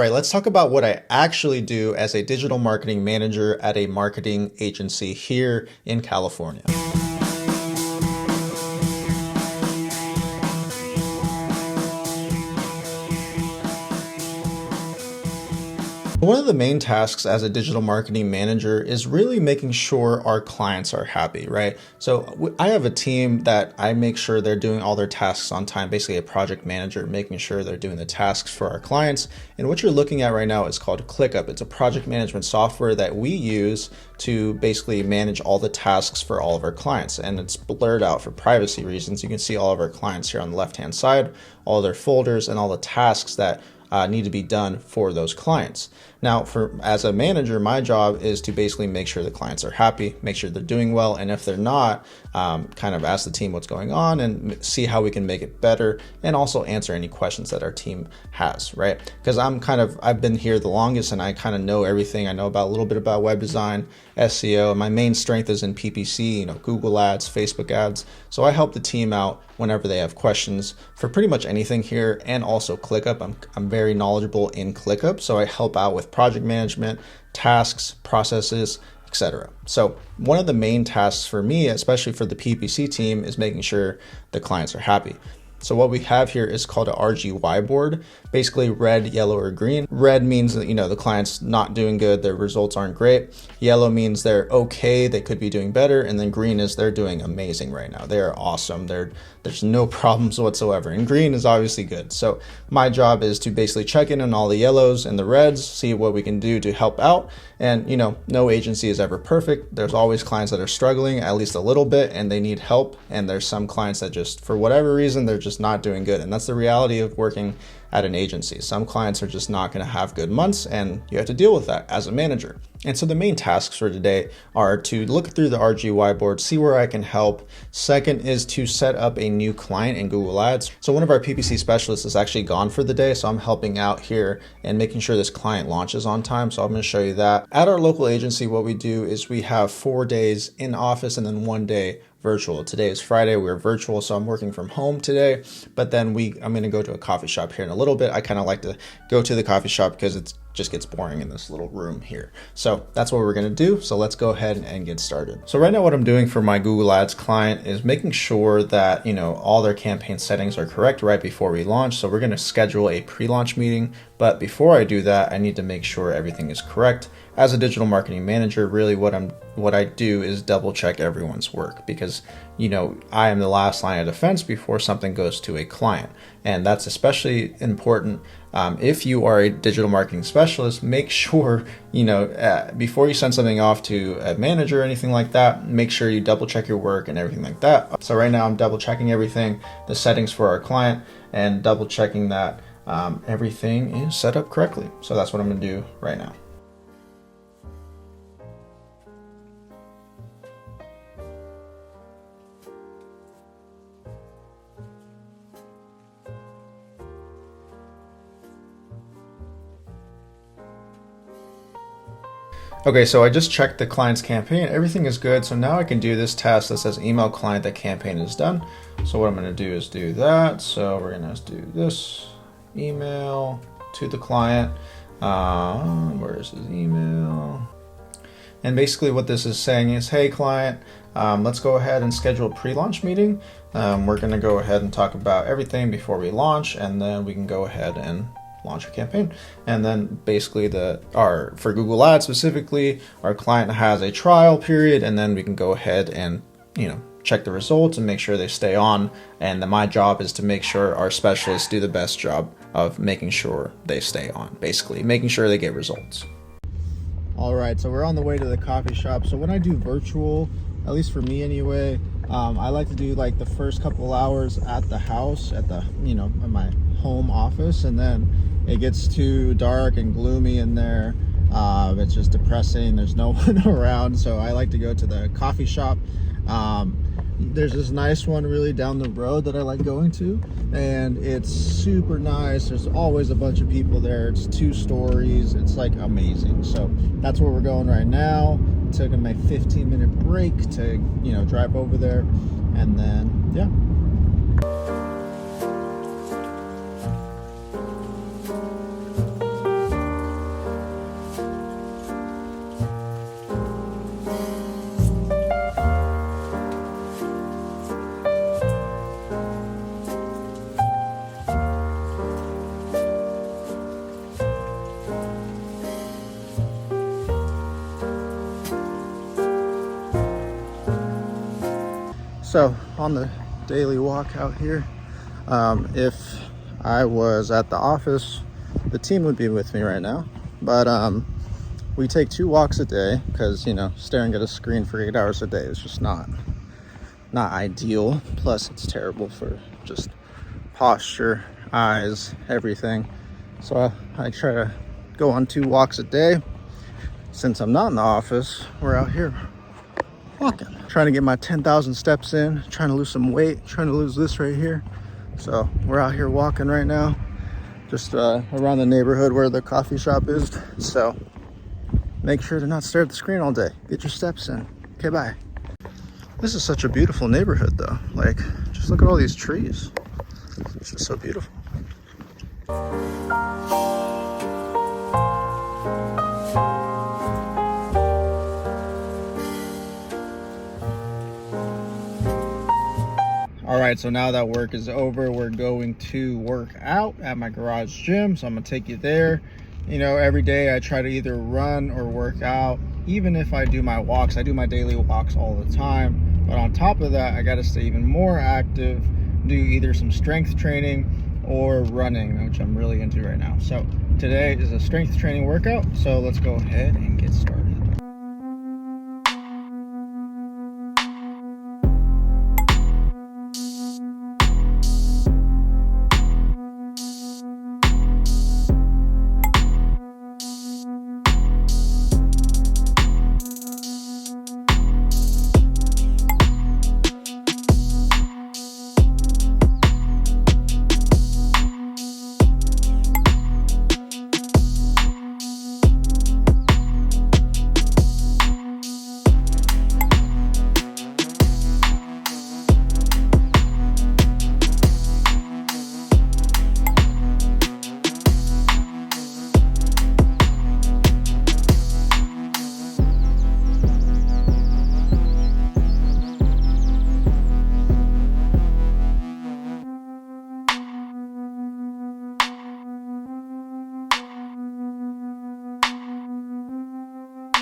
All right, let's talk about what I actually do as a digital marketing manager at a marketing agency here in California. One of the main tasks as a digital marketing manager is really making sure our clients are happy, right? So I have a team that I make sure they're doing all their tasks on time, basically a project manager, making sure they're doing the tasks for our clients. And what you're looking at right now is called ClickUp. It's a project management software that we use to basically manage all the tasks for all of our clients. And it's blurred out for privacy reasons. You can see all of our clients here on the left-hand side, all their folders and all the tasks that need to be done for those clients. Now, as a manager, my job is to basically make sure the clients are happy, make sure they're doing well, and if they're not, kind of ask the team what's going on and see how we can make it better, and also answer any questions that our team has, right? Because I've been here the longest and I kind of know everything. I know about a little bit about web design, SEO, and my main strength is in PPC, Google ads, Facebook ads. So I help the team out whenever they have questions for pretty much anything here, and also ClickUp. I'm very knowledgeable in ClickUp, so I help out with project management, tasks, processes, etc. So one of the main tasks for me, especially for the PPC team, is making sure the clients are happy. So what we have here is called a RGY board, basically red, yellow, or green. Red means that, the client's not doing good, their results aren't great. Yellow means they're okay, they could be doing better. And then green is they're doing amazing right now. They are awesome. There's no problems whatsoever. And green is obviously good. So my job is to basically check in on all the yellows and the reds, see what we can do to help out. And, no agency is ever perfect. There's always clients that are struggling at least a little bit and they need help. And there's some clients that just, for whatever reason, they're just not doing good. And that's the reality of working at an agency. Some clients are just not going to have good months, and you have to deal with that as a manager. And so the main tasks for today are to look through the RGY board, see where I can help. Second is to set up a new client in Google Ads. So one of our PPC specialists is actually gone for the day, so I'm helping out here and making sure this client launches on time. So I'm going to show you that. At our local agency, what we do is we have 4 days in office and then 1 day virtual. Today is Friday, we're virtual, so I'm working from home today, but then I'm going to go to a coffee shop here in a little bit. I kind of like to go to the coffee shop because it just gets boring in this little room here. So that's what we're going to do. So let's go ahead and get started. So right now what I'm doing for my Google Ads client is making sure that, all their campaign settings are correct right before we launch. So we're going to schedule a pre-launch meeting. But before I do that, I need to make sure everything is correct. As a digital marketing manager, really what I do is double check everyone's work because, I am the last line of defense before something goes to a client. And that's especially important. If you are a digital marketing specialist, make sure, before you send something off to a manager or anything like that, make sure you double check your work and everything like that. So right now I'm double checking everything, the settings for our client, and double checking that everything is set up correctly. So that's what I'm going to do right now. Okay, so I just checked the client's campaign. Everything is good. So now I can do this task that says email client that campaign is done. So what I'm going to do is do that. So we're going to do this email to the client. Where is his email? And basically what this is saying is, hey client, let's go ahead and schedule a pre-launch meeting. We're going to go ahead and talk about everything before we launch, and then we can go ahead and launch a campaign. And then basically for Google Ads specifically, our client has a trial period, and then we can go ahead and check the results and make sure they stay on. And then my job is to make sure our specialists do the best job of making sure they stay on, basically making sure they get results. All right, so we're on the way to the coffee shop. So when I do virtual, at least for me anyway, I like to do like the first couple hours at the house, at my home office, and then it gets too dark and gloomy in there. It's just depressing. There's no one around, so I like to go to the coffee shop. There's this nice one really down the road that I like going to, and it's super nice. There's always a bunch of people there. It's 2 stories. It's like amazing. So that's where we're going right now. Taking my 15-minute break to drive over there, and then yeah. So on the daily walk out here, if I was at the office, the team would be with me right now, but we take 2 walks a day because, you know, staring at a screen for 8 hours a day is just not ideal. Plus it's terrible for just posture, eyes, everything. So I try to go on 2 walks a day. Since I'm not in the office, we're out here walking, trying to get my 10,000 steps in, trying to lose some weight, trying to lose this right here. So we're out here walking right now, just around the neighborhood where the coffee shop is. So make sure to not stare at the screen all day. Get your steps in. Okay, bye. This is such a beautiful neighborhood though. Like, just look at all these trees. It's just so beautiful. All right, so now that work is over, we're going to work out at my garage gym. So I'm gonna take you there. You know, every day I try to either run or work out. Even if I do my walks, I do my daily walks all the time. But on top of that, I gotta stay even more active, do either some strength training or running, which I'm really into right now. So today is a strength training workout. So let's go ahead and get started.